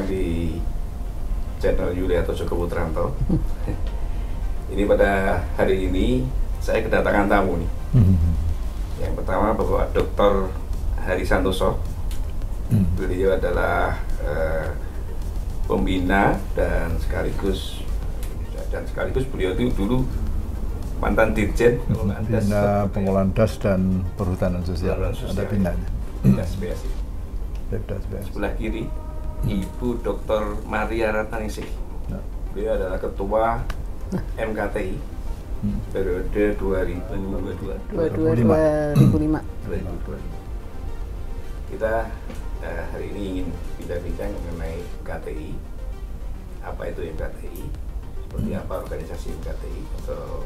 datang di channel Yulianto Joko Putranto. Ini pada hari ini saya kedatangan tamu nih. Yang pertama Bapak Dr. Hari Santoso. Beliau adalah pembina dan sekaligus beliau itu dulu mantan Dirjen Bina Pengolahan Das dan Perhutanan Sosial. Ada binanya. BSBS. BSBS. Sebelah kiri Ibu Dr. Maria Ratnaningsih. Beliau adalah Ketua MKTI periode 2005. Kita hari ini ingin bincang-bincang mengenai MKTI. Apa itu MKTI? Seperti apa organisasi MKTI atau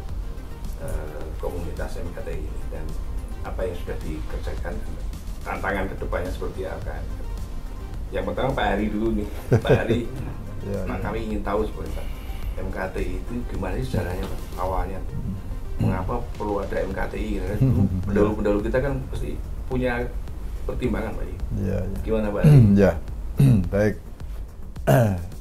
komunitas MKTI ini, dan apa yang sudah dikerjakan, tantangan kedepannya seperti apa. Yang pertama Pak Hari dulu nih. Pak Hari, kami ingin tahu sebenarnya MKTI itu gimana sih sejarahnya, Pak? Awalnya mengapa perlu ada MKTI? Pendahulu-pendahulu kita kan pasti punya pertimbangan, Pak. Gimana, Pak? Ya, baik.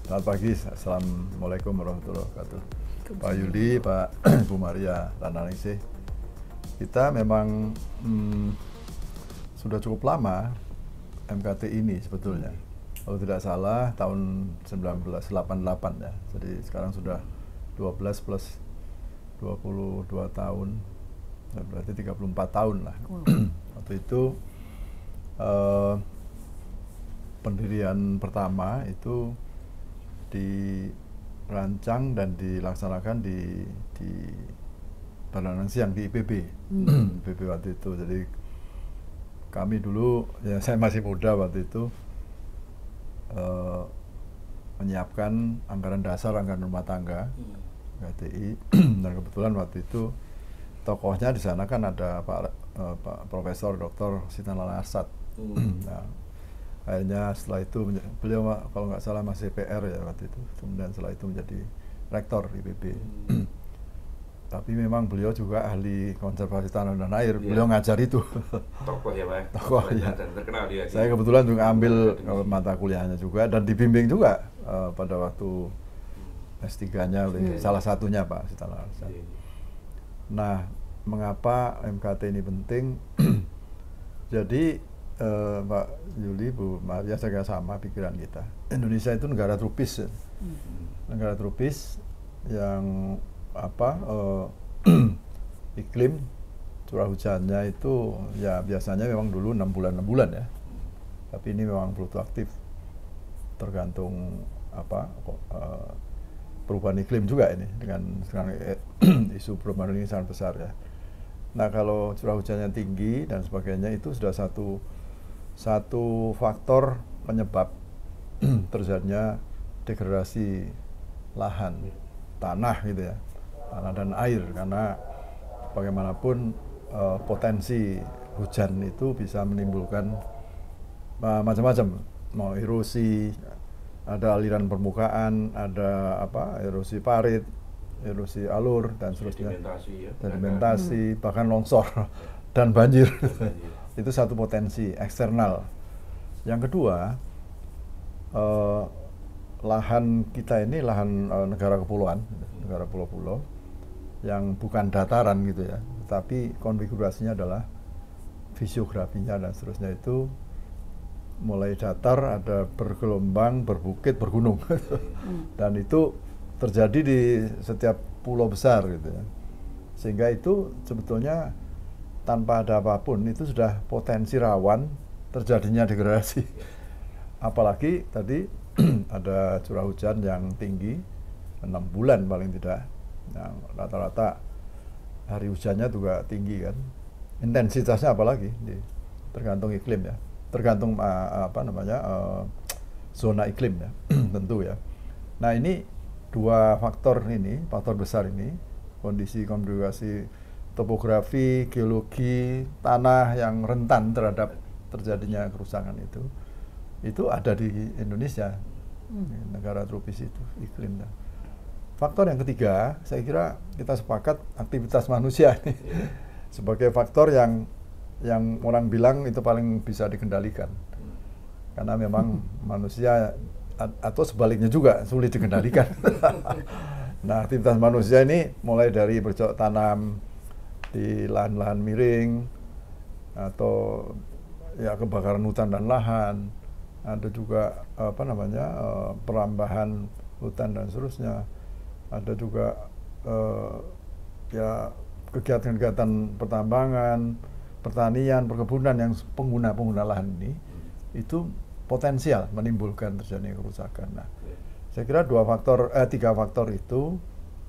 Selamat pagi, assalamualaikum warahmatullahi wabarakatuh. Pak Yuli, Pak Ibu Maria Ratnaningsih. Kita memang sudah cukup lama MKTI ini sebetulnya. Kalau tidak salah tahun 1988 ya. Jadi sekarang sudah 12 plus 22 tahun. Berarti 34 tahun lah. Waktu itu pendirian pertama itu dirancang dan dilaksanakan di Baranang Siang di IPB. IPB waktu itu. Jadi kami dulu, ya saya masih muda waktu itu, menyiapkan anggaran dasar, anggaran rumah tangga MKTI. Dan kebetulan waktu itu tokohnya di sana kan ada Pak Profesor Dr. Sitanala Arsad. Nah, akhirnya setelah itu beliau kalau nggak salah masih PR ya waktu itu. Kemudian setelah itu menjadi rektor IPB. Tapi memang beliau juga ahli konservasi tanah dan air. Beliau ngajar itu. Tokoh ya, Pak. Tokoh ya. Terkenal dia. Saya kebetulan juga ambil mata kuliahnya juga dan dibimbing juga pada waktu S3-nya oleh salah satunya Pak Sitanala Arsad. Nah, mengapa MKT ini penting? Jadi Pak Yuli, Bu Maria, saya sama pikiran kita. Indonesia itu negara tropis, negara tropis yang iklim curah hujannya itu ya biasanya memang dulu 6 bulan ya. Tapi ini memang fluktuatif, tergantung perubahan iklim juga ini dengan sekarang isu perubahan ini sangat besar ya. Nah, kalau curah hujannya tinggi dan sebagainya itu sudah satu faktor penyebab terjadinya degradasi lahan, tanah gitu ya, tanah dan air, karena bagaimanapun potensi hujan itu bisa menimbulkan macam-macam, mau erosi, ada aliran permukaan, ada erosi parit, erosi alur dan seterusnya, sedimentasi, bahkan longsor dan banjir. Itu satu potensi eksternal. Yang kedua, lahan kita ini lahan negara kepulauan, negara pulau-pulau yang bukan dataran gitu ya, tapi konfigurasinya adalah fisiografinya dan seterusnya itu mulai datar, ada bergelombang, berbukit, bergunung. Dan itu terjadi di setiap pulau besar gitu ya. Sehingga itu sebetulnya tanpa ada apapun itu sudah potensi rawan terjadinya degradasi. Apalagi tadi ada curah hujan yang tinggi 6 bulan paling tidak. Nah, rata-rata hari hujannya juga tinggi kan. Intensitasnya apalagi tergantung iklim ya. Tergantung zona iklim ya. Tentu ya. Nah, ini dua faktor ini, faktor besar ini, kondisi konfigurasi topografi, geologi, tanah yang rentan terhadap terjadinya kerusakan itu ada di Indonesia, negara tropis itu, iklim. Faktor yang ketiga, saya kira kita sepakat aktivitas manusia ini sebagai faktor yang orang bilang itu paling bisa dikendalikan. Karena memang manusia atau sebaliknya juga sulit dikendalikan. Nah, aktivitas manusia ini mulai dari bercocok tanam di lahan-lahan miring atau ya kebakaran hutan dan lahan, ada juga perambahan hutan dan seterusnya, ada juga ya kegiatan-kegiatan pertambangan, pertanian, perkebunan yang pengguna lahan ini itu potensial menimbulkan terjadinya kerusakan. Nah, saya kira tiga faktor itu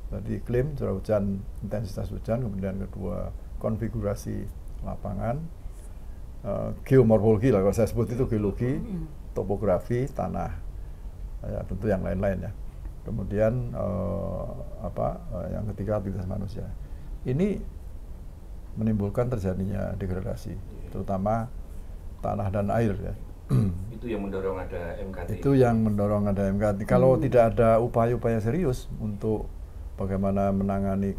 tadi iklim, curah hujan, intensitas hujan, kemudian kedua konfigurasi lapangan, geomorfologi lah kalau saya sebut itu, geologi, topografi, tanah, ya tentu yang lain-lain ya. Kemudian yang ketiga aktivitas manusia. Ini menimbulkan terjadinya degradasi, terutama tanah dan air ya. Itu yang mendorong ada MKT. Itu yang mendorong ada MKT. Kalau tidak ada upaya-upaya serius untuk bagaimana menangani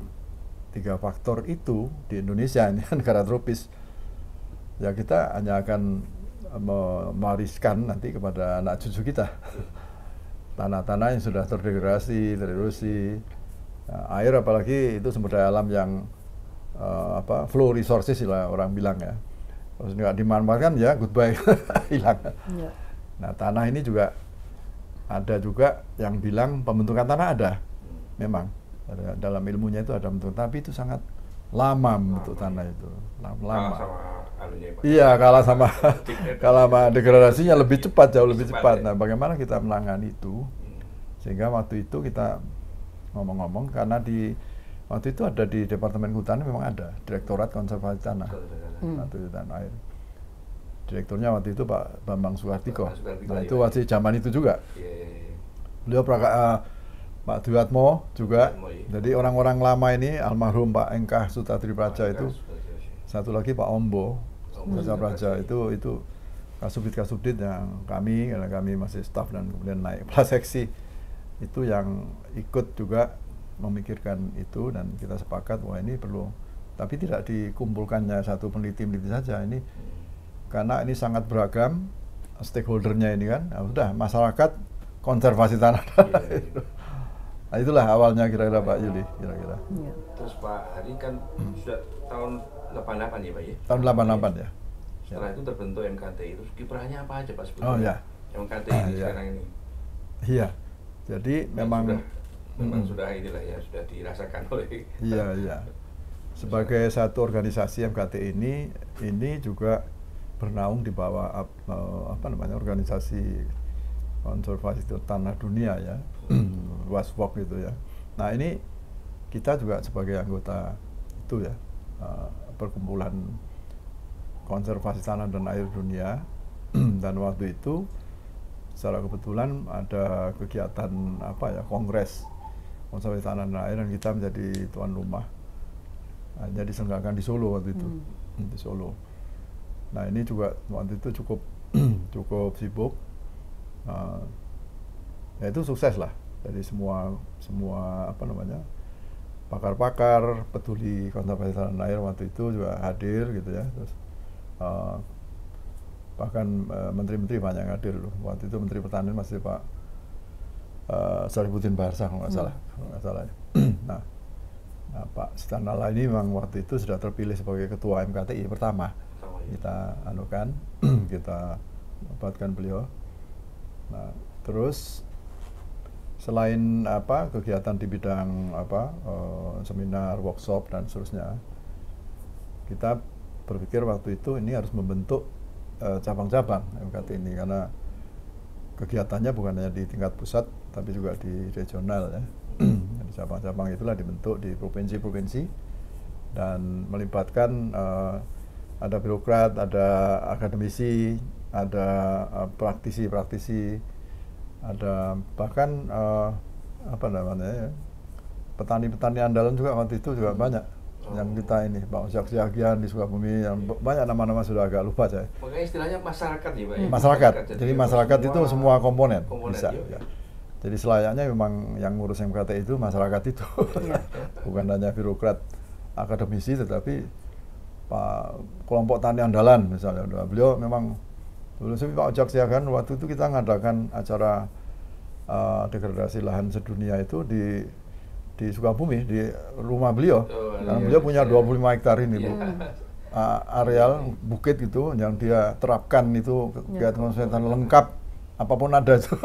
tiga faktor itu di Indonesia, ini negara tropis, ya kita hanya akan mewariskan nanti kepada anak cucu kita tanah-tanah yang sudah terdegradasi, tererosi, air apalagi itu sumber daya alam yang flow resources lah orang bilang ya. Terus nggak dimanfaatkan ya goodbye, hilang. Ya. Nah, tanah ini juga ada juga yang bilang pembentukan tanah ada, memang dalam ilmunya itu ada bentuk, tapi itu sangat lama bentuk tanah itu, lama. Iya, kalah sama degradasinya lebih cepat, jauh lebih cepat. Nah, bagaimana kita menangani itu? Sehingga waktu itu kita ngomong-ngomong, karena waktu itu ada di Departemen Kehutanan memang ada Direktorat Konservasi Tanah, tanah air. Direkturnya waktu itu Pak Bambang Sukartiko. Nah, itu waktu zaman itu juga. Beliau Pak Dwiatmo juga. Jadi orang-orang lama ini, almarhum Pak Engkah Sutadri Praja itu, satu lagi Pak Ombo Praja itu kasubdit yang kami, karena kami masih staf dan kemudian naik praseksi, itu yang ikut juga memikirkan itu, dan kita sepakat bahwa ini perlu, tapi tidak dikumpulkannya satu peneliti saja ini, karena ini sangat beragam stakeholdernya ini kan. Nah, sudah masyarakat konservasi tanah. Nah, itulah awalnya kira-kira Pak Yuli kira-kira. Ya. Terus Pak Hari kan sudah tahun 88 ya Pak ya? Tahun 88 ya. Setelah itu terbentuk MKTI, terus kiprahnya apa aja Pak sebetulnya? Oh ya. MKTI sekarang ini. Iya. Jadi memang sudah inilah ya, sudah dirasakan oleh. Iya. Sebagai satu organisasi MKTI ini juga bernaung di bawah organisasi konservasi tanah dunia ya, WASWOC itu ya. Nah, ini kita juga sebagai anggota itu ya, perkumpulan konservasi tanah dan air dunia. Dan waktu itu secara kebetulan ada kegiatan kongres konservasi tanah dan air, dan kita menjadi tuan rumah. Jadi diselenggarakan di Solo waktu itu, di Solo. Nah, ini juga waktu itu cukup sibuk. Ya itu sukses lah. Jadi semua pakar-pakar peduli konservasi tanah dan air waktu itu juga hadir gitu ya. Terus bahkan menteri-menteri banyak yang hadir loh. Waktu itu Menteri Pertanian masih Pak Sarifudin Baharsa kalau nggak salah. Nah, Pak Sitanala ini memang waktu itu sudah terpilih sebagai ketua MKTI pertama. Kita anukan, kita dapatkan beliau. Nah, terus selain kegiatan di bidang seminar, workshop dan seterusnya, kita berpikir waktu itu ini harus membentuk cabang-cabang MKT ini, karena kegiatannya bukan hanya di tingkat pusat tapi juga di regional ya. Jadi cabang-cabang itulah dibentuk di provinsi-provinsi dan melibatkan ada birokrat, ada akademisi, ada praktisi-praktisi, ada bahkan petani-petani andalan juga waktu itu juga banyak. Yang kita ini Pak Ojak Siagian di Sukabumi, yang banyak nama-nama sudah agak lupa saya. Makanya istilahnya masyarakat ya Pak ya? Masyarakat. Jadi masyarakat itu semua komponen bisa. Ya. Jadi selayaknya memang yang ngurus MKT itu masyarakat itu. Bukan hanya birokrat, akademisi, tetapi kelompok tani andalan misalnya. Beliau memang dulu Pak Ojak Siagian waktu itu kita ngadakan acara degradasi lahan sedunia itu di Sukabumi, di rumah beliau. Karena beliau punya 25 hektar ini, Bu. Areal bukit gitu yang dia terapkan itu kegiatan konservasi lengkap, apapun ada itu.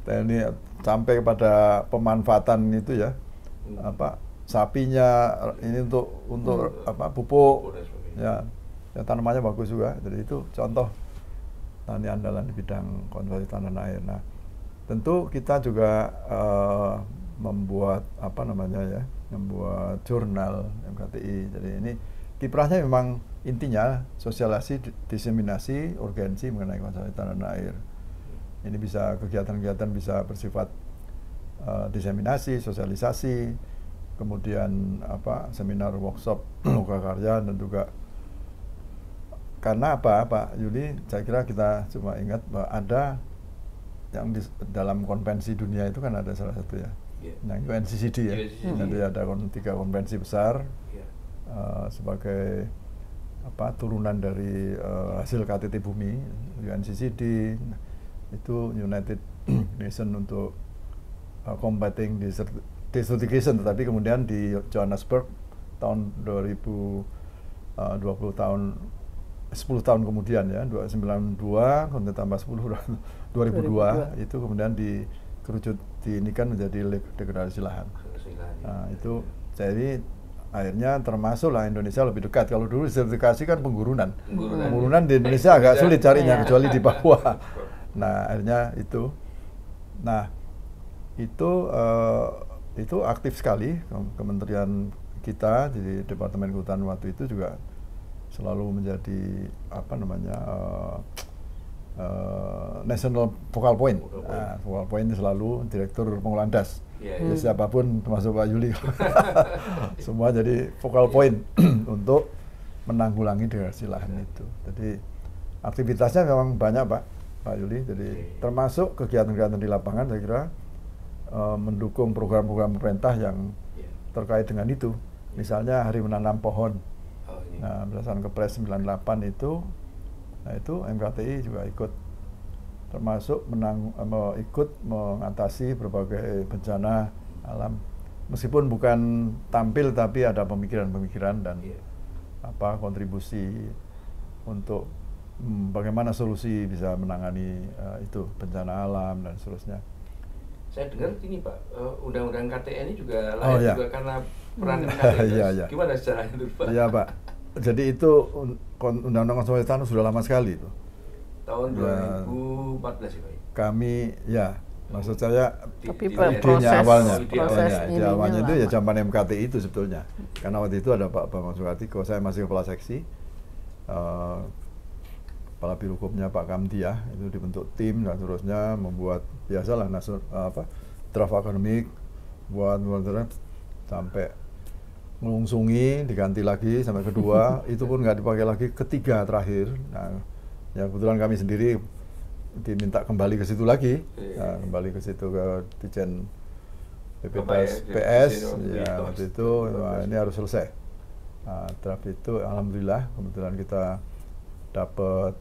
Dan ini sampai pada pemanfaatan itu ya, sapinya ini untuk pupuk, ya tanamannya bagus juga. Jadi itu contoh tani andalan di bidang konservasi tanah air. Nah, tentu kita juga membuat membuat jurnal MKTI. Jadi ini kiprahnya memang intinya sosialisasi, diseminasi, urgensi mengenai konservasi tanah air. Ini bisa kegiatan-kegiatan bisa bersifat diseminasi, sosialisasi, kemudian seminar, workshop, loka karya, dan juga karena Pak Yuli, saya kira kita cuma ingat bahwa ada yang dalam konvensi dunia itu kan ada salah satu ya, yang UNCCD ya. Jadi ada 3 konvensi besar sebagai turunan dari hasil KTT Bumi. UNCCD itu United Nation untuk combating desertification, tetapi kemudian di Johannesburg tahun 10 tahun kemudian ya, 1992 kemudian tambah 10 2002 itu kemudian dikerucut diinikan menjadi degradasi lahan. Nah, itu jadi akhirnya termasuklah Indonesia lebih dekat. Kalau dulu sertifikasi kan penggurunan di Indonesia agak sulit carinya kecuali di Papua. Nah, akhirnya itu. Nah, itu aktif sekali kementerian kita di Departemen Kehutanan waktu itu juga selalu menjadi national focal point. Focal point itu selalu direktur pengelolaan das. Ya, siapapun termasuk Pak Yuli semua jadi focal point untuk menanggulangi degradasi lahan itu. Jadi aktivitasnya memang banyak Pak Yuli. Jadi termasuk kegiatan-kegiatan di lapangan saya kira mendukung program-program pemerintah yang terkait dengan itu. Misalnya Hari Menanam Pohon. Nah, berdasarkan Kepres 98 itu MKTI juga ikut, termasuk ikut mengatasi berbagai bencana alam. Meskipun bukan tampil, tapi ada pemikiran-pemikiran dan kontribusi untuk bagaimana solusi bisa menangani itu bencana alam dan seterusnya. Saya dengar ini Pak, undang-undang KTN ini juga lahir juga karena peran MKTI. Gimana sejarahnya itu Pak? Iya Pak. Jadi itu undang-undang konservasi tanah sudah lama sekali itu. Tahun 2014 ya Pak? Kami maksud saya idenya awalnya itu ya zaman MKTI itu sebetulnya. Karena waktu itu ada Pak Bambang Suratiko, saya masih kepala seksi. Kepala Birohukumnya Pak Kamtia itu dibentuk tim dan seterusnya, membuat biasalah draft akademik buat sampai melungsungi, diganti lagi sampai kedua, itu pun nggak dipakai lagi, ketiga terakhir. Nah, ya kebetulan kami sendiri diminta kembali ke situ lagi, kembali ke situ ke Dijen BPPS, ya waktu itu ini harus selesai. Nah, draft itu alhamdulillah kebetulan kita dapat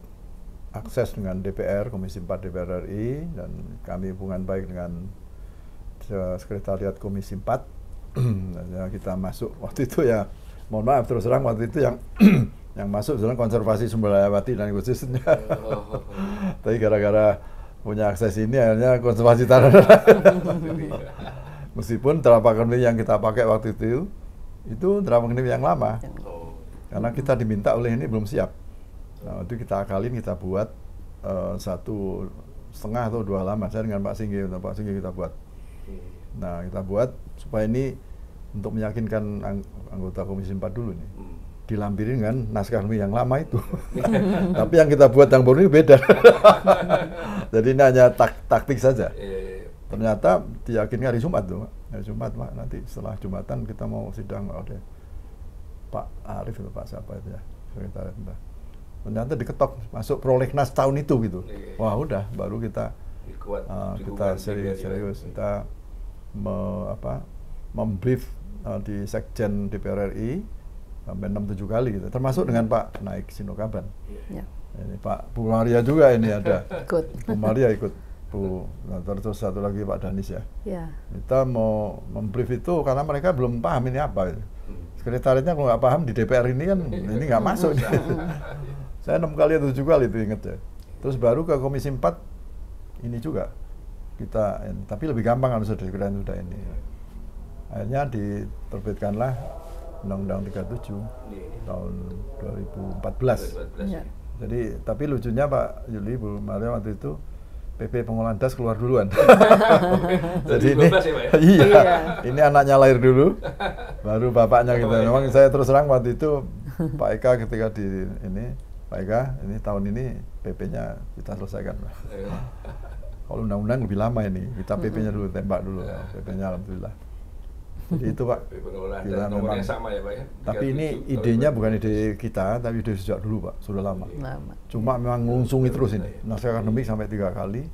akses dengan DPR, Komisi 4 DPR RI, dan kami hubungan baik dengan Sekretariat Komisi 4. Ya, kita masuk waktu itu ya, mohon maaf terus terang waktu itu yang masuk sebenarnya konservasi sumber daya hayati dan ekosistemnya. Tapi gara-gara punya akses ini akhirnya konservasi tanah. Meskipun draft akademik yang kita pakai waktu itu draft akademik yang lama, karena kita diminta oleh ini belum siap. Nah, itu kita akalin, kita buat 1,5 atau 2 halaman. Saya dengan Pak Singgi kita buat. Nah, kita buat supaya ini untuk meyakinkan anggota Komisi 4 dulu nih, dilampirin kan naskah yang lama itu. Tapi yang kita buat yang baru ini beda. Jadi ini hanya taktik saja. Ternyata diyakinkan hari Jumat tuh, hari Jumat Pak, nanti setelah Jumatan kita mau sidang oleh Pak Arif atau Pak siapa itu ya, sekretariat. Ternyata diketok masuk prolegnas tahun itu gitu. Wah udah, baru kita serius kita membrief di Sekjen DPR RI sampai 6-7 kali gitu. Termasuk dengan Pak Naik Sinokaban. Ini Pak Bu Maria juga ini ada. Bu Maria ikut Bu Nator, terus satu lagi Pak Danis ya. Ya. Kita mau membrief itu karena mereka belum paham ini apa. Sekretariatnya kalau nggak paham di DPR ini kan ini nggak masuk. Saya 6 kali atau 7 kali itu inget ya. Terus baru ke Komisi 4 ini juga kita, tapi lebih gampang kalau sudah ini. Akhirnya diterbitkanlah Undang-Undang 37 tahun 2014. Ya. Jadi, tapi lucunya Pak Yuli, Bu Maria waktu itu PP Pengolahan Das keluar duluan. Jadi ini, iya, ini anaknya lahir dulu, baru bapaknya gitu. Memang saya terus terang waktu itu Pak Eka ketika di ini, Pak Eka, ini tahun ini PP-nya kita selesaikan. Kalau undang-undang lebih lama ini, kita PP-nya dulu, tembak dulu, PP-nya alhamdulillah. Jadi itu Pak, kita memang sama ya Pak ya. Tapi ini idenya bukan ide kita, tapi ide sejak dulu Pak, sudah lama. Cuma memang ngelungsungi terus ini. Naskah akademik sampai 3 kali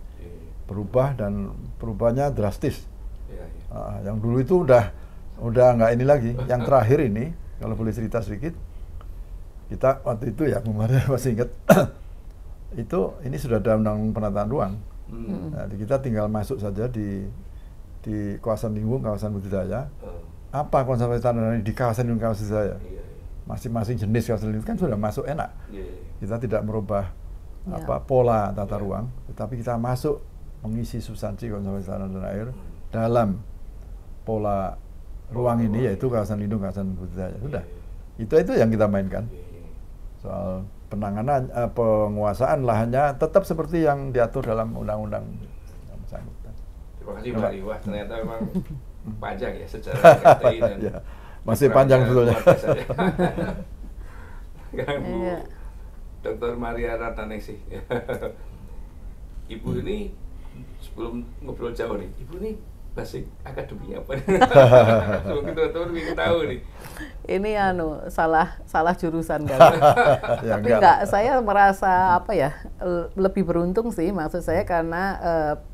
berubah dan perubahannya drastis. Yang dulu itu udah nggak ini lagi. Yang terakhir ini, kalau boleh cerita sedikit, kita waktu itu ya kemarin masih ingat itu ini sudah ada undang penataan ruang. Nah, kita tinggal masuk saja di kawasan lingkungan, kawasan budidaya. Apa konservasi tanaman di kawasan lingkungan, kawasan budidaya? Masing-masing jenis kawasan lingkungan kan sudah masuk enak. Kita tidak merubah pola tata ruang, tetapi kita masuk mengisi substansi konservasi tanaman dan air dalam pola ruang ini, yaitu kawasan lindung, kawasan budidaya. Sudah. Itu yang kita mainkan. Soal penanganan penguasaan lahannya tetap seperti yang diatur dalam undang-undang yang bersangkutan. Terima kasih Pak Ari. Wah, ternyata memang panjang ya sejarah KTI dan ya, masih panjang sebetulnya. Kan Bu Dr. Maria Ratnaningsih. Ibu ini sebelum ngobrol jauh nih, Ibu ini basic akademinya apa? Mungkin teman-teman ingin tahu nih. Ini salah jurusan kali. Ya, tapi enggak, saya merasa lebih beruntung sih, maksud saya karena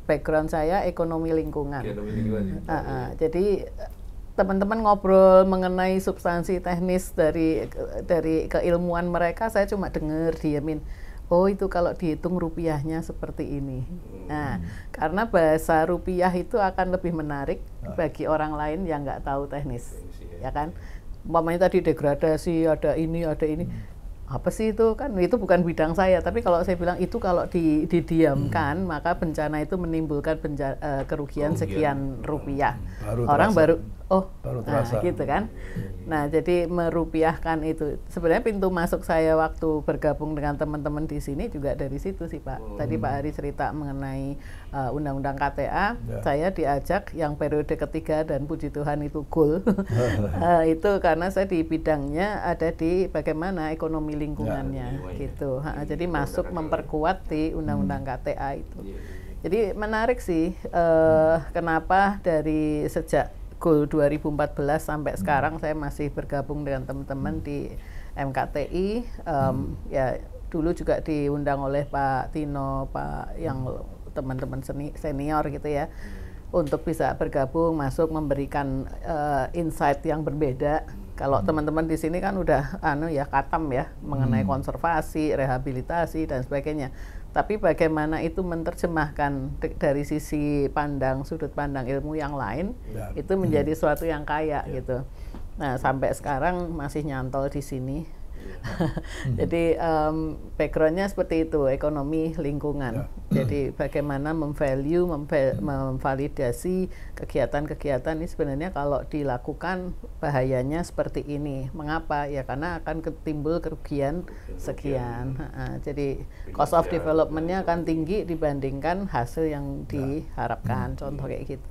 background saya ekonomi lingkungan. Jadi teman-teman ngobrol mengenai substansi teknis dari keilmuan mereka, saya cuma dengar diamin. Oh, itu kalau dihitung rupiahnya seperti ini. Nah, karena bahasa rupiah itu akan lebih menarik bagi orang lain yang nggak tahu teknis, ya kan? Umpamanya tadi degradasi, ada ini. Apa sih itu? Kan itu bukan bidang saya, tapi kalau saya bilang itu kalau didiamkan, maka bencana itu menimbulkan kerugian sekian rupiah. Orang baru terasa. Nah, gitu kan. Nah, jadi merupiahkan itu. Sebenarnya pintu masuk saya waktu bergabung dengan teman-teman di sini juga dari situ sih, Pak. Tadi Pak Ari cerita mengenai Undang-Undang KTA, saya diajak yang periode ketiga dan puji Tuhan itu goal. Itu karena saya di bidangnya ada di bagaimana ekonomi lingkungannya gitu. Jadi masuk memperkuat di Undang-Undang KTA itu. Jadi menarik sih kenapa dari sejak goal 2014 sampai sekarang saya masih bergabung dengan teman-teman di MKTI. Ya dulu juga diundang oleh Pak Tino, Pak yang teman-teman senior gitu ya, untuk bisa bergabung, masuk memberikan insight yang berbeda. Kalau teman-teman di sini kan udah katam ya mengenai konservasi, rehabilitasi dan sebagainya. Tapi bagaimana itu menerjemahkan dari sisi sudut pandang ilmu yang lain, itu menjadi suatu yang kaya gitu. Nah, sampai sekarang masih nyantol di sini. Jadi backgroundnya seperti itu, ekonomi lingkungan. Jadi bagaimana memvalidasi kegiatan-kegiatan ini sebenarnya kalau dilakukan bahayanya seperti ini. Mengapa? Ya karena akan timbul kerugian sekian. Jadi cost of development-nya akan tinggi dibandingkan hasil yang diharapkan. Contoh kayak gitu.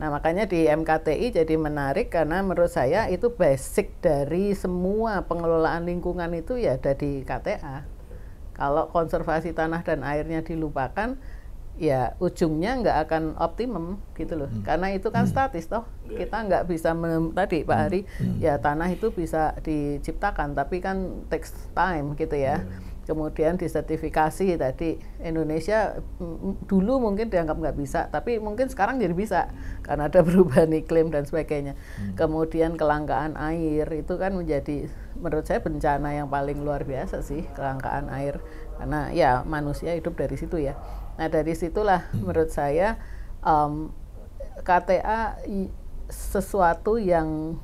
Nah, makanya di MKTI jadi menarik karena menurut saya itu basic dari semua pengelolaan lingkungan itu ya ada di KTA. Kalau konservasi tanah dan airnya dilupakan, ya ujungnya nggak akan optimum gitu loh. Karena itu kan statis toh. Kita nggak bisa tadi Pak Ari, ya tanah itu bisa diciptakan tapi kan takes time gitu ya. Kemudian disertifikasi tadi Indonesia dulu mungkin dianggap nggak bisa, tapi mungkin sekarang jadi bisa karena ada perubahan iklim dan sebagainya. Kemudian kelangkaan air itu kan menjadi menurut saya bencana yang paling luar biasa sih, kelangkaan air, karena ya manusia hidup dari situ ya. Nah dari situlah menurut saya KTA sesuatu yang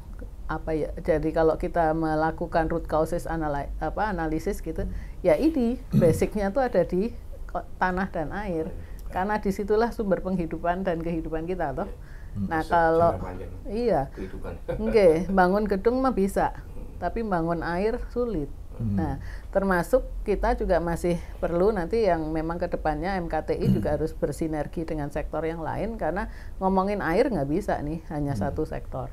apa ya, jadi kalau kita melakukan root causes analisis gitu, ya ini basicnya tuh ada di tanah dan air, karena disitulah sumber penghidupan dan kehidupan kita toh. Nah kalau iya, bangun gedung mah bisa, tapi bangun air sulit. Nah, termasuk kita juga masih perlu nanti yang memang kedepannya MKTI juga harus bersinergi dengan sektor yang lain, karena ngomongin air nggak bisa nih hanya satu sektor,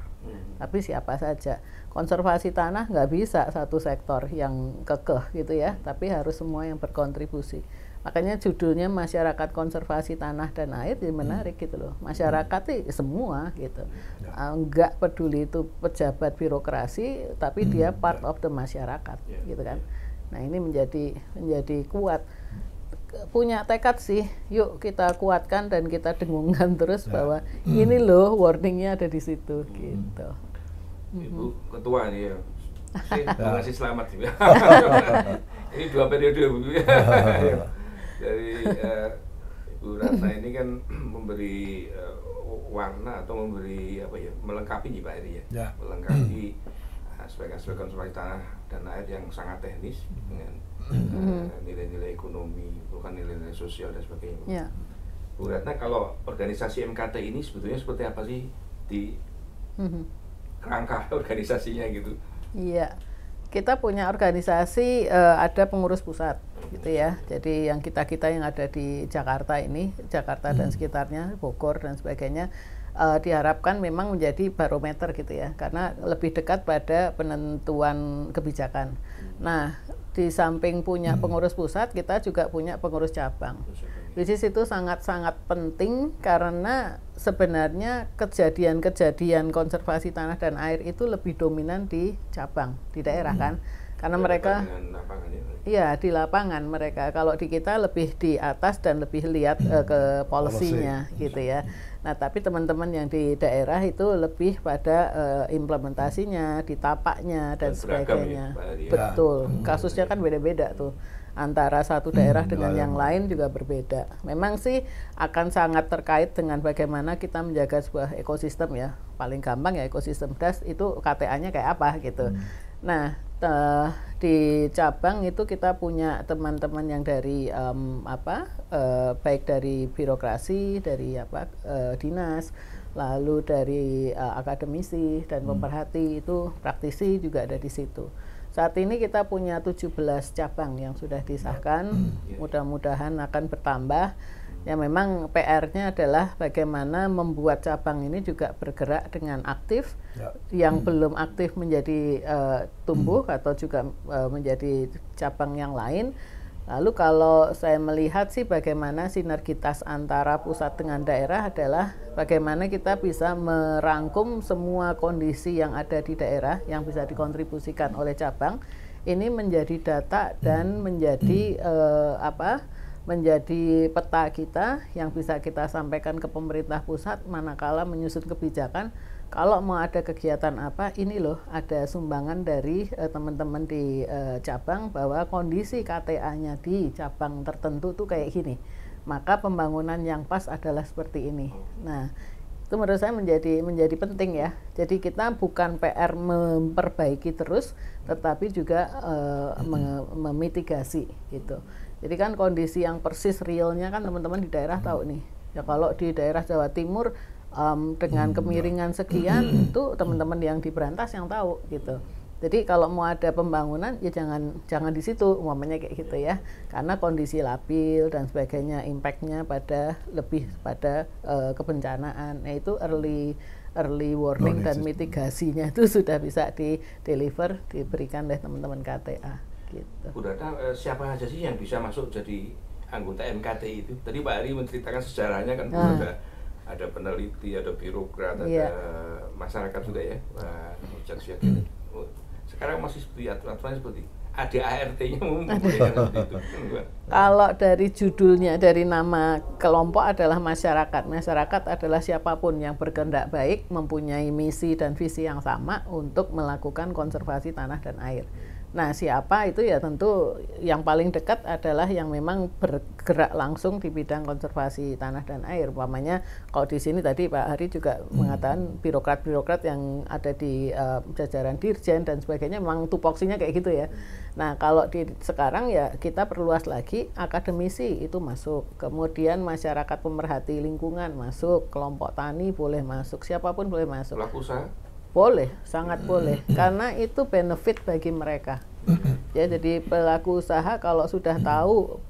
tapi siapa saja. Konservasi tanah nggak bisa satu sektor yang kekeh gitu ya, tapi harus semua yang berkontribusi. Makanya judulnya masyarakat konservasi tanah dan air jadi menarik gitu loh. Masyarakat itu semua gitu. Enggak peduli itu pejabat birokrasi, tapi dia part of the masyarakat gitu kan. Nah, ini menjadi kuat. Punya tekad sih, yuk kita kuatkan dan kita dengungkan terus bahwa ini loh warningnya ada di situ gitu. Ibu Ketua nih ya. Saya ngasih selamat sih. Ini 2 periode Bu. Dari Ibu Ratna ini kan memberi warna atau memberi apa ya, melengkapi nih Pak Eri ya, melengkapi aspek-aspek konservasi tanah dan air yang sangat teknis dengan nilai-nilai ekonomi, bukan nilai-nilai sosial dan sebagainya. Bu Ratna, kalau organisasi MKT ini sebetulnya seperti apa sih di kerangka organisasinya gitu? Iya. Kita punya organisasi, ada pengurus pusat gitu ya. Jadi yang kita yang ada di Jakarta ini, Jakarta dan sekitarnya, Bogor dan sebagainya, diharapkan memang menjadi barometer gitu ya, karena lebih dekat pada penentuan kebijakan. Nah, di samping punya pengurus pusat, kita juga punya pengurus cabang. Which is itu sangat-sangat penting, karena sebenarnya kejadian-kejadian konservasi tanah dan air itu lebih dominan di cabang, di daerah kan. Karena mereka iya di lapangan mereka. Kalau di kita lebih di atas dan lebih lihat ke policy-nya gitu ya. Nah, tapi teman-teman yang di daerah itu lebih pada implementasinya, di tapaknya dan sebagainya. Betul. Kasusnya kan beda-beda tuh. Antara satu daerah dengan yang lain juga berbeda. Memang sih akan sangat terkait dengan bagaimana kita menjaga sebuah ekosistem ya. Paling gampang ya ekosistem das itu KTA-nya kayak apa gitu. Nah, di cabang itu kita punya teman-teman yang dari baik dari birokrasi, dari dinas, lalu dari akademisi dan pemerhati, itu praktisi juga ada di situ. Saat ini kita punya 17 cabang yang sudah disahkan, mudah-mudahan akan bertambah. Ya memang PR-nya adalah bagaimana membuat cabang ini juga bergerak dengan aktif, yang belum aktif menjadi tumbuh atau juga menjadi cabang yang lain. Lalu kalau saya melihat sih bagaimana sinergitas antara pusat dengan daerah adalah bagaimana kita bisa merangkum semua kondisi yang ada di daerah yang bisa dikontribusikan oleh cabang ini menjadi data dan menjadi menjadi peta kita yang bisa kita sampaikan ke pemerintah pusat manakala menyusun kebijakan. Kalau mau ada kegiatan apa, ini loh ada sumbangan dari teman-teman di cabang bahwa kondisi KTA-nya di cabang tertentu tuh kayak gini. Maka pembangunan yang pas adalah seperti ini. Nah, itu menurut saya menjadi penting ya. Jadi kita bukan PR memperbaiki terus, tetapi juga memitigasi gitu. Jadi kan kondisi yang persis realnya kan teman-teman di daerah tahu nih. Ya kalau di daerah Jawa Timur dengan kemiringan sekian itu teman-teman yang di Brantas yang tahu gitu. Jadi kalau mau ada pembangunan ya jangan di situ umpamanya kayak gitu ya. Karena kondisi labil dan sebagainya, impact-nya lebih pada kebencanaan. Nah itu early warning dan mitigasinya itu sudah bisa diberikan oleh teman-teman KTA gitu. Bu Ratna, siapa aja sih yang bisa masuk jadi anggota MKTI itu? Tadi Pak Ari menceritakan sejarahnya kan ada peneliti, ada birokrat, ada masyarakat juga ya. Sekarang masih seperti aturannya seperti ada ART-nya Kalau dari judulnya, dari nama kelompok adalah masyarakat. Masyarakat adalah siapapun yang berkehendak baik, mempunyai misi dan visi yang sama untuk melakukan konservasi tanah dan air. Nah, siapa itu ya tentu yang paling dekat adalah yang memang bergerak langsung di bidang konservasi tanah dan air. Umpamanya kalau di sini tadi Pak Hari juga mengatakan birokrat-birokrat yang ada di jajaran dirjen dan sebagainya memang tupoksinya kayak gitu ya. Nah, kalau di sekarang ya kita perluas lagi, akademisi itu masuk, kemudian masyarakat pemerhati lingkungan masuk, kelompok tani boleh masuk, siapapun boleh masuk. Pelaku usaha? Boleh, sangat boleh, karena itu benefit bagi mereka. Ya, jadi pelaku usaha kalau sudah tahu,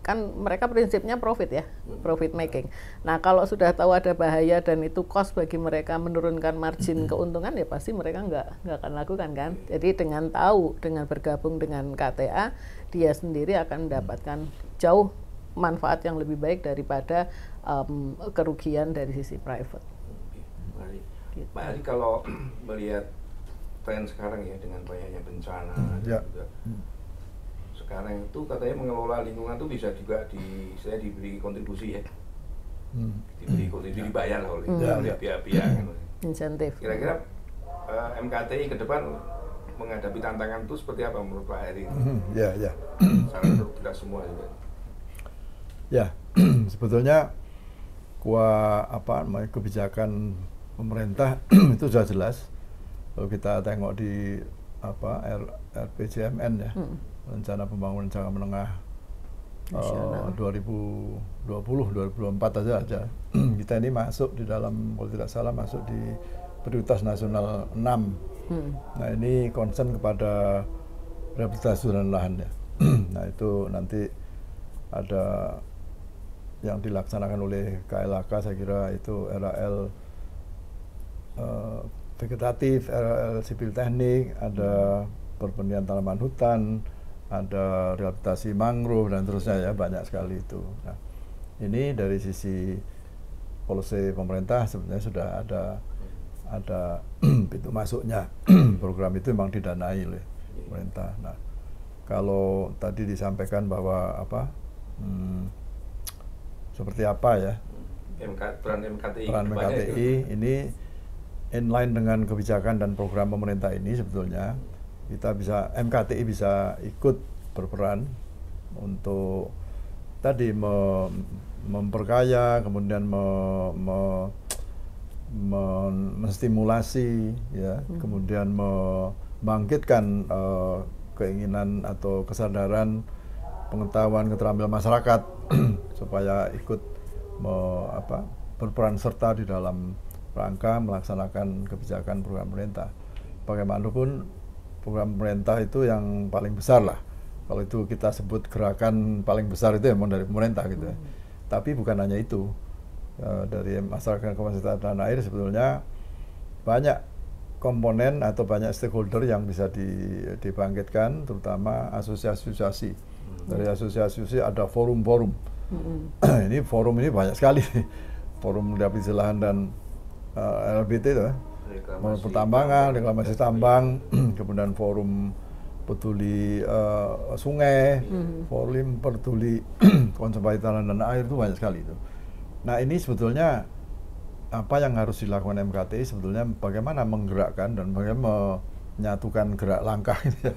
kan mereka prinsipnya profit ya, profit making. Nah, kalau sudah tahu ada bahaya dan itu cost bagi mereka menurunkan margin keuntungan, ya pasti mereka nggak akan lakukan kan. Jadi dengan tahu, dengan bergabung dengan KTA, dia sendiri akan mendapatkan jauh manfaat yang lebih baik daripada kerugian dari sisi private. Gitu. Pak Ari, kalau melihat tren sekarang ya dengan banyaknya bencana juga, sekarang itu katanya mengelola lingkungan itu bisa juga saya diberi kontribusi ya, diberi kontribusi, dibayar lah oleh pihak-pihak kan. Insentif. Kira-kira MKTI ke depan menghadapi tantangan itu seperti apa menurut Pak Ari? Ya. Saran untuk tidak semua juga. Ya, sebetulnya kebijakan pemerintah itu sudah jelas. Kalau kita tengok di RPJMN ya, rencana pembangunan jangka menengah 2020-2024 aja. Kita ini masuk di dalam, kalau tidak salah masuk di prioritas nasional 6. Nah, ini concern kepada rehabilitasi hutan lahan ya. Nah, itu nanti ada yang dilaksanakan oleh KLHK, saya kira itu RAL vegetatif, RL sipil teknik, ada perbenihan tanaman hutan, ada rehabilitasi mangrove dan terusnya ya, banyak sekali itu. Nah, ini dari sisi policy pemerintah sebenarnya sudah ada pintu masuknya. Program itu memang didanai oleh pemerintah. Nah, kalau tadi disampaikan bahwa seperti apa ya peran MKTI ini inline dengan kebijakan dan program pemerintah ini, sebetulnya MKTI bisa ikut berperan untuk tadi memperkaya, kemudian menstimulasi ya, kemudian membangkitkan keinginan atau kesadaran, pengetahuan, keterampilan masyarakat supaya ikut berperan serta di dalam rangka melaksanakan kebijakan program pemerintah. Bagaimanapun program pemerintah itu yang paling besar lah. Kalau itu kita sebut gerakan paling besar itu memang dari pemerintah gitu ya. Tapi bukan hanya itu. Dari masyarakat konservasi tanah air sebetulnya banyak komponen atau banyak stakeholder yang bisa dibangkitkan, terutama asosiasi-asosiasi. Dari asosiasi ada forum-forum. Ini forum ini banyak sekali. Forum rehabilitasi lahan dan LBT itu, pertambangan, reklamasi tambang, kemudian forum peduli sungai, forum peduli konservasi tanah dan air, itu banyak sekali itu. Nah, ini sebetulnya apa yang harus dilakukan MKTI sebetulnya bagaimana menggerakkan dan bagaimana menyatukan gerak langkah ya,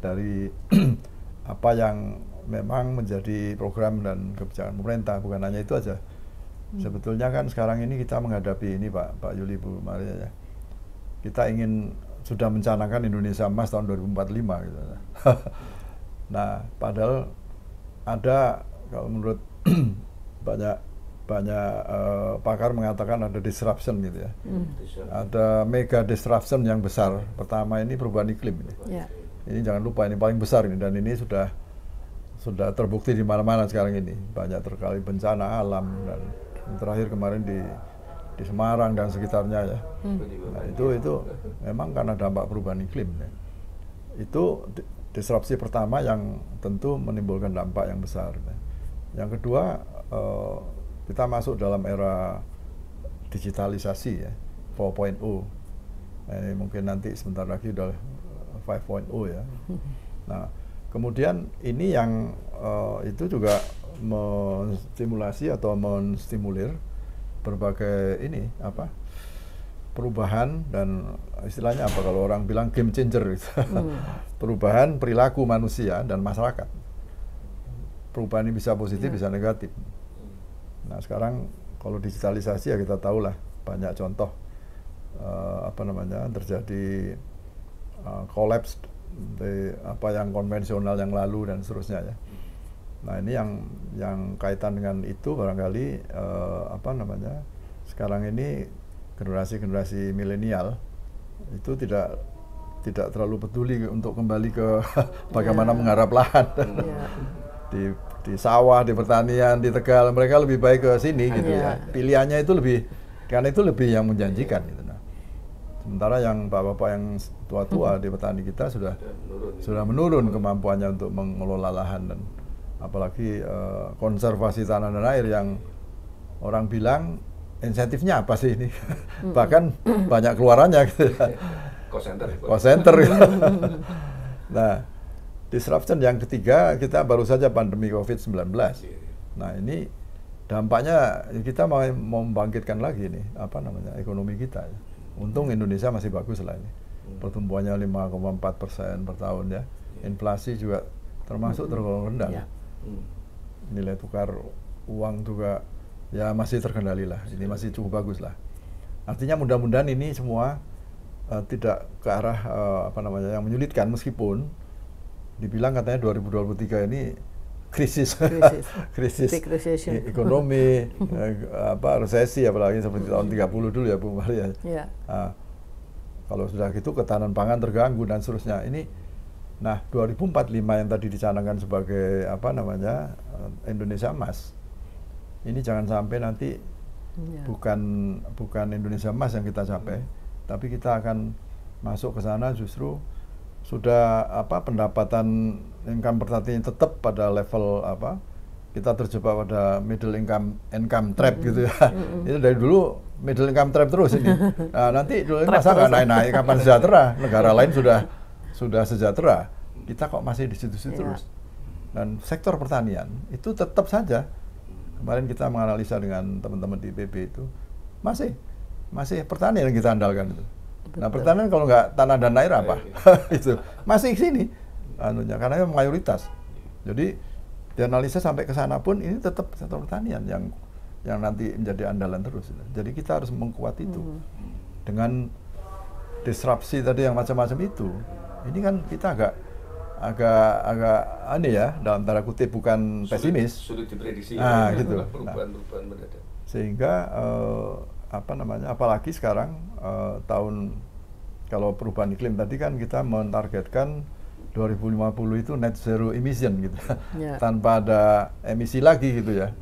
dari apa yang memang menjadi program dan kebijakan pemerintah. Bukan hanya itu aja. Sebetulnya kan sekarang ini kita menghadapi ini Pak Yuli, Bu Maria ya. Kita sudah mencanangkan Indonesia Emas tahun 2045 gitu. Nah, padahal ada, kalau menurut banyak pakar mengatakan ada disruption gitu ya. Ada mega disruption yang besar. Pertama ini perubahan iklim ini. Ini jangan lupa, ini paling besar ini, dan ini sudah terbukti di mana-mana sekarang ini. Banyak terkali bencana alam, dan terakhir kemarin di Semarang dan sekitarnya ya. Nah, itu memang karena dampak perubahan iklim ya. Itu disrupsi pertama yang tentu menimbulkan dampak yang besar ya. Yang kedua, kita masuk dalam era digitalisasi ya, 4.0. Nah, ini mungkin nanti sebentar lagi udah 5.0 ya. Nah, kemudian ini yang itu juga menstimulasi atau menstimulir berbagai perubahan dan istilahnya apa kalau orang bilang game changer gitu. Perubahan perilaku manusia dan masyarakat. Perubahan ini bisa positif, bisa negatif. Nah sekarang kalau digitalisasi ya kita tahulah banyak contoh terjadi collapse dari apa yang konvensional yang lalu dan seterusnya ya. Nah ini yang kaitan dengan itu barangkali sekarang ini generasi milenial itu tidak terlalu peduli untuk kembali ke bagaimana menggarap lahan di sawah, di pertanian, di Tegal, mereka lebih baik ke sini gitu ya. Pilihannya itu lebih yang menjanjikan gitu. Nah, sementara yang bapak-bapak yang tua-tua di petani kita sudah menurun kemampuannya untuk mengelola lahan dan apalagi konservasi tanah dan air yang orang bilang insentifnya apa sih ini? Bahkan banyak keluarannya gitu. Cost center. Nah, disruption yang ketiga kita baru saja pandemi COVID-19. Nah, ini dampaknya kita mau membangkitkan lagi nih ekonomi kita. Untung Indonesia masih bagus lah ini. Pertumbuhannya 5,4% per tahun ya. Inflasi juga termasuk tergolong rendah. Nilai tukar uang juga ya masih terkendali lah. Ini masih cukup bagus lah. Artinya mudah-mudahan ini semua tidak ke arah yang menyulitkan meskipun dibilang katanya 2023 ini krisis ekonomi, resesi apalagi seperti tahun 30 dulu ya Bu Maria. Kalau sudah gitu ketahanan pangan terganggu dan seterusnya. Nah 2045 yang tadi dicanangkan sebagai Indonesia Emas. Ini jangan sampai nanti bukan Indonesia Emas yang kita capai, tapi kita akan masuk ke sana justru sudah pendapatan income per tahun tetap pada level kita terjebak pada middle income trap gitu ya. Itu dari dulu middle income trap terus ini. Nah, nanti dulu masa nggak naik-naik kapan sejahtera? Negara lain sudah sejahtera. Kita kok masih di situ-situ terus. Dan sektor pertanian itu tetap saja. Kemarin kita menganalisa dengan teman-teman di IPB itu masih pertanian yang kita andalkan itu. Nah pertanian kalau nggak tanah dan air apa? Itu masih sini karena mayoritas. Jadi dianalisa sampai ke sana pun ini tetap sektor pertanian yang nanti menjadi andalan terus. Jadi kita harus mengkuat itu dengan disrupsi tadi yang macam-macam itu. Ini kan kita agak aneh ya, dalam tanda kutip bukan pesimis. Sulit diprediksi. Gitu. Perubahan mendadak. Sehingga apalagi sekarang kalau perubahan iklim tadi kan kita mentargetkan 2050 itu net zero emission gitu. Tanpa ada emisi lagi gitu ya.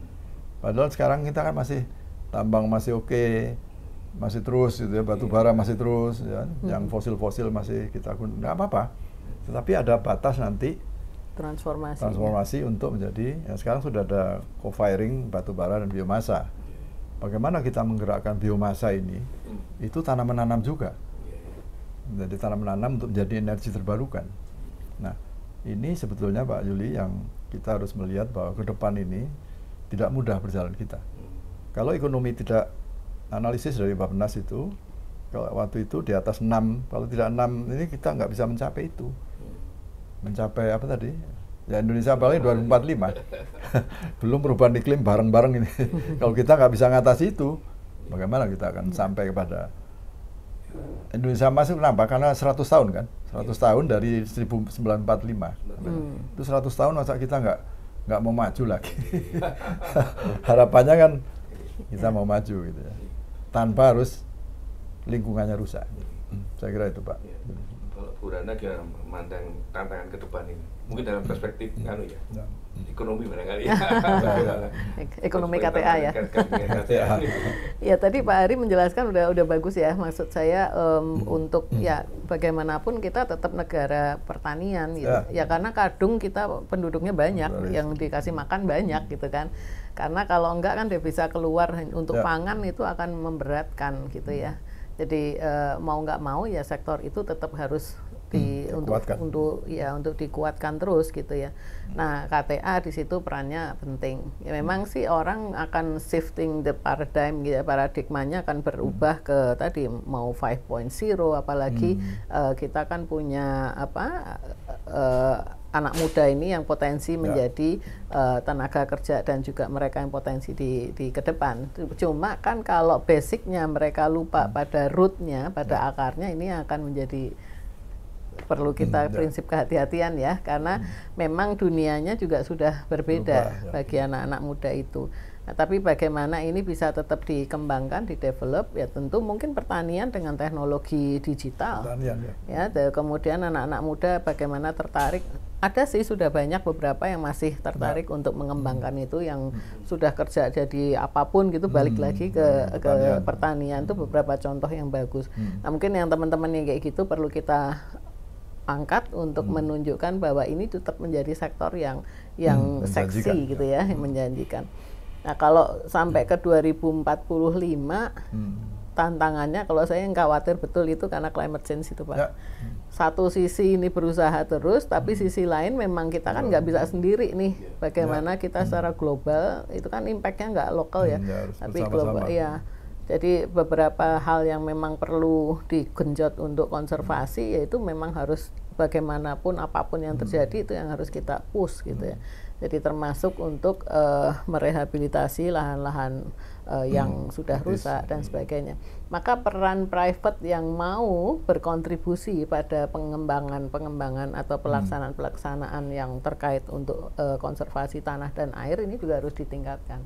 Padahal sekarang kita kan masih tambang masih oke, masih terus gitu ya, batu bara masih terus ya. Yang fosil-fosil masih kita gunakan, nggak apa-apa. Tetapi ada batas nanti transformasi untuk menjadi sekarang sudah ada co-firing batu bara dan biomasa. Bagaimana kita menggerakkan biomasa ini? Itu tanam menanam juga. Jadi tanam menanam untuk menjadi energi terbarukan. Nah, ini sebetulnya Pak Yuli yang kita harus melihat bahwa ke depan ini tidak mudah berjalan kita. Kalau ekonomi tidak analisis dari Bappenas itu, kalau waktu itu di atas 6, kalau tidak 6 ini kita nggak bisa mencapai itu. Mencapai apa tadi? Ya Indonesia paling 2045. Belum perubahan iklim bareng-bareng ini. Kalau kita nggak bisa ngatasi itu, bagaimana kita akan sampai kepada Indonesia Emas itu kenapa? Karena 100 tahun kan? 100 tahun dari 1945. Itu 100 tahun masa kita nggak mau maju lagi. Harapannya kan kita mau maju gitu ya. Tanpa harus lingkungannya rusak. Saya kira itu Pak. Kalau Bu Rana gimana memandang tantangan ke depan ini? Mungkin dalam perspektif ekonomi barangkali ya. Ekonomi KTA ya. Ya tadi Pak Ari menjelaskan udah bagus ya. Maksud saya untuk ya bagaimanapun kita tetap negara pertanian gitu. Ya karena kadung kita penduduknya banyak, yang dikasih makan banyak gitu kan. Karena kalau enggak kan dia bisa keluar untuk pangan itu akan memberatkan gitu ya. Jadi mau nggak mau ya sektor itu tetap harus untuk dikuatkan terus gitu ya. Nah, KTA di situ perannya penting. Ya memang sih orang akan shifting the paradigm gitu ya, paradigmanya akan berubah ke tadi mau 5.0 apalagi kita kan punya anak muda ini yang potensi menjadi tenaga kerja dan juga mereka yang potensi di ke depan. Cuma kan kalau basicnya mereka lupa pada rootnya, pada akarnya, ini akan menjadi perlu kita prinsip kehati-hatian ya, karena memang dunianya juga sudah berbeda bagi anak-anak muda itu. Nah, tapi bagaimana ini bisa tetap dikembangkan, didevelop, ya tentu mungkin pertanian dengan teknologi digital. Kemudian anak-anak muda bagaimana tertarik. Ada sih sudah banyak beberapa yang masih tertarik untuk mengembangkan itu, yang sudah kerja jadi apapun gitu, balik lagi ke pertanian itu beberapa contoh yang bagus. Nah, mungkin yang teman-teman yang kayak gitu perlu kita angkat untuk menunjukkan bahwa ini tetap menjadi sektor yang seksi gitu ya, yang menjanjikan. Nah, kalau sampai ke 2045 tantangannya, kalau saya yang khawatir betul itu karena climate change itu Pak. Satu sisi ini berusaha terus, tapi sisi lain memang kita kan nggak bisa sendiri nih. Bagaimana kita secara global, itu kan impactnya nggak lokal ya, tapi global ya. Jadi beberapa hal yang memang perlu digenjot untuk konservasi, yaitu memang harus bagaimanapun apapun yang terjadi itu yang harus kita push gitu ya. Jadi termasuk untuk merehabilitasi lahan-lahan yang sudah rusak dan sebagainya. Maka peran private yang mau berkontribusi pada pengembangan atau pelaksanaan yang terkait untuk konservasi tanah dan air ini juga harus ditingkatkan.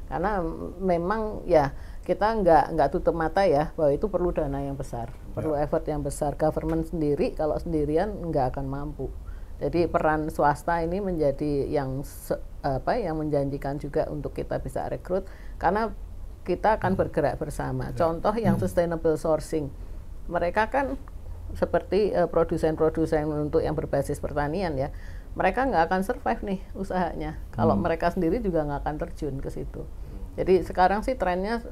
Karena memang ya kita nggak tutup mata ya bahwa itu perlu dana yang besar, perlu effort yang besar. Government sendiri kalau sendirian nggak akan mampu. Jadi peran swasta ini menjadi yang menjanjikan juga untuk kita bisa rekrut, karena kita akan bergerak bersama. Contoh yang sustainable sourcing, mereka kan seperti produsen-produsen untuk yang berbasis pertanian ya, mereka nggak akan survive nih usahanya kalau mereka sendiri juga nggak akan terjun ke situ. Jadi sekarang sih trennya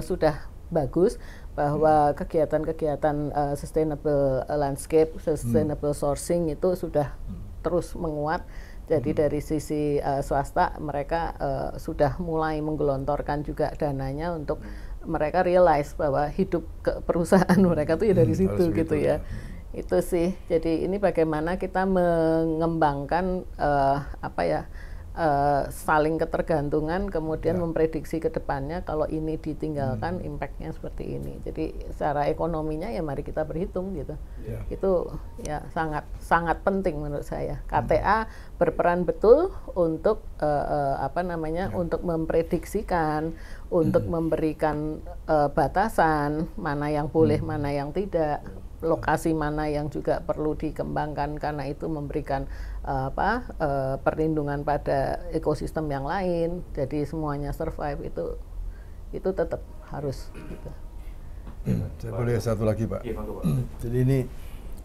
sudah bagus bahwa kegiatan-kegiatan sustainable landscape, sustainable sourcing itu sudah terus menguat. Jadi dari sisi swasta mereka sudah mulai menggelontorkan juga dananya untuk mereka realize bahwa hidup ke perusahaan mereka tuh ya dari situ gitu ya. Itu sih. Jadi ini bagaimana kita mengembangkan saling ketergantungan, kemudian memprediksi ke depannya kalau ini ditinggalkan impactnya seperti ini. Jadi secara ekonominya ya mari kita berhitung gitu. Itu ya sangat penting menurut saya. KTA berperan betul untuk untuk memprediksikan, untuk memberikan batasan mana yang boleh, mana yang tidak, lokasi mana yang juga perlu dikembangkan karena itu memberikan perlindungan pada ekosistem yang lain. Jadi semuanya survive itu tetap harus gitu. Saya boleh satu lagi Pak. Jadi ini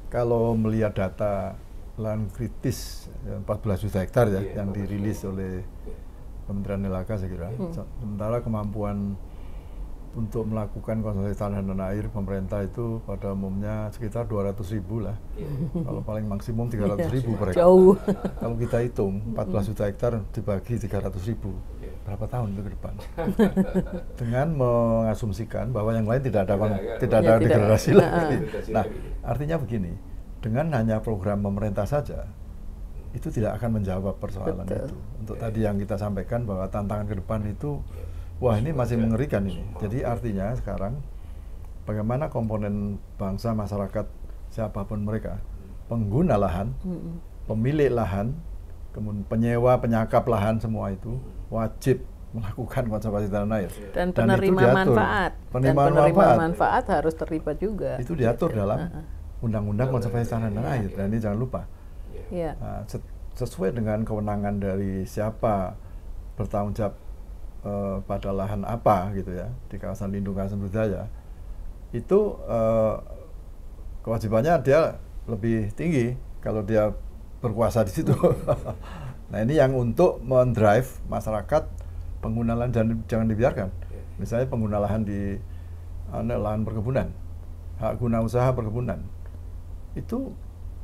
kalau melihat data lahan kritis 14 juta hektar ya yang dirilis oleh Kementerian LHK saya kira. Sementara kemampuan untuk melakukan konservasi tanah dan air pemerintah itu pada umumnya sekitar 200.000 lah. Kalau paling maksimum 300.000 per hektar. Jauh. Kalau kita hitung 14 juta hektar dibagi 300.000, berapa tahun itu ke depan? Dengan mengasumsikan bahwa yang lain tidak ada degradasi lagi. Nah, artinya begini, dengan hanya program pemerintah saja itu tidak akan menjawab persoalan itu. Untuk tadi yang kita sampaikan bahwa tantangan ke depan itu wah ini masih mengerikan ini. Jadi artinya sekarang bagaimana komponen bangsa, masyarakat, siapapun mereka, pengguna lahan, pemilik lahan, kemudian penyewa, penyakap lahan, semua itu wajib melakukan konservasi tanah air. Dan penerima manfaat. Penerima manfaat harus terlibat juga. Itu diatur dalam Undang-Undang Konservasi Tanah dan Air. Dan ini jangan lupa. Nah, sesuai dengan kewenangan dari siapa bertanggung jawab pada lahan apa gitu ya di kawasan lindung kawasan budaya itu kewajibannya dia lebih tinggi kalau dia berkuasa di situ. Nah ini yang untuk mendrive masyarakat pengguna lahan jangan dibiarkan. Misalnya pengguna lahan di lahan perkebunan, hak guna usaha perkebunan itu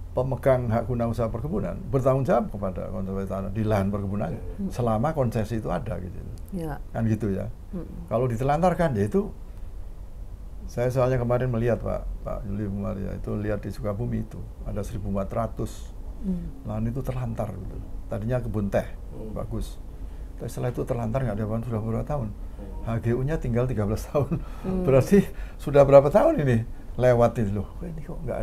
pemegang hak guna usaha perkebunan bertanggung jawab kepada konservasi tanah di lahan perkebunannya selama konsesi itu ada gitu. Ya. Kan gitu ya. Kalau ditelantarkan ya itu, saya soalnya kemarin melihat Pak Yuli Bumaria itu lihat di Sukabumi itu ada 1.400 lahan itu terlantar gitu. Tadinya kebun teh bagus, tapi setelah itu terlantar nggak ada apa sudah beberapa tahun. HGU-nya tinggal 13 tahun. Berarti sudah berapa tahun ini lewat itu loh. Ini kok nggak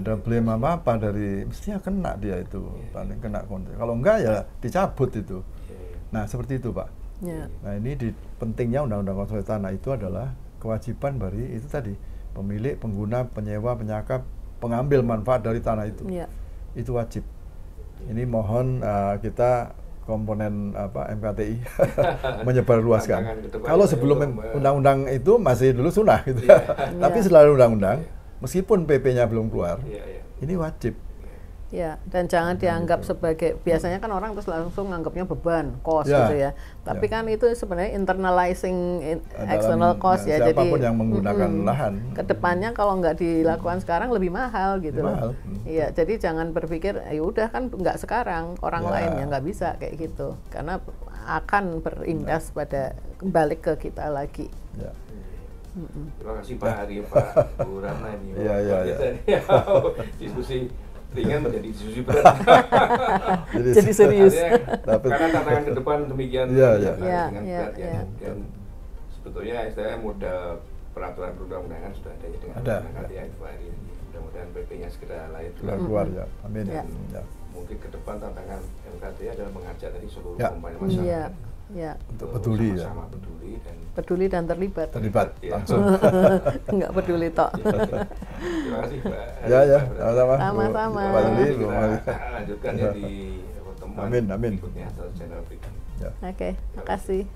ada blame apa dari, mestinya kena dia itu, paling kena konten. Kalau enggak ya dicabut itu. Nah seperti itu Pak. Nah ini pentingnya undang-undang konservasi tanah itu adalah kewajiban dari itu tadi pemilik, pengguna, penyewa, penyakap, pengambil manfaat dari tanah itu. Itu wajib. Ini mohon kita komponen MKTI menyebarluaskan. Kalau sebelum undang-undang itu masih dulu sunnah gitu. Tapi setelah undang-undang, meskipun PP-nya belum keluar, ini wajib. Ya, dan jangan dianggap sebagai, biasanya kan orang terus langsung anggapnya beban, cost gitu ya. Tapi kan itu sebenarnya internalizing external cost ya. Siapapun jadi yang menggunakan lahan, kedepannya kalau nggak dilakukan sekarang lebih mahal gitu loh. Iya, jadi jangan berpikir ya udah kan nggak sekarang, orang lain ya nggak bisa kayak gitu. Karena akan berimbas pada kembali ke kita lagi. Terima kasih Pak Hari, Pak Bu Ratna ini. Diskusi ringan menjadi diskusi berat. Jadi serius. Karena tantangan ke depan demikian dengan berat ya. Dan sebetulnya SDM modal peraturan perundang-undangan sudah ada ya dengan undang-undang ya Pak Hari. Mudah-mudahan PP-nya segera lahir keluar ya. Amin. Mungkin ke depan tantangan MKT adalah mengajak dari seluruh komponen masyarakat. Untuk peduli sama peduli dan terlibat langsung. Nggak peduli tok. Terima kasih Pak. Sama-sama. Lanjutkan ya di pertemuan amin berikutnya atau channel berikutnya. Oke, makasih.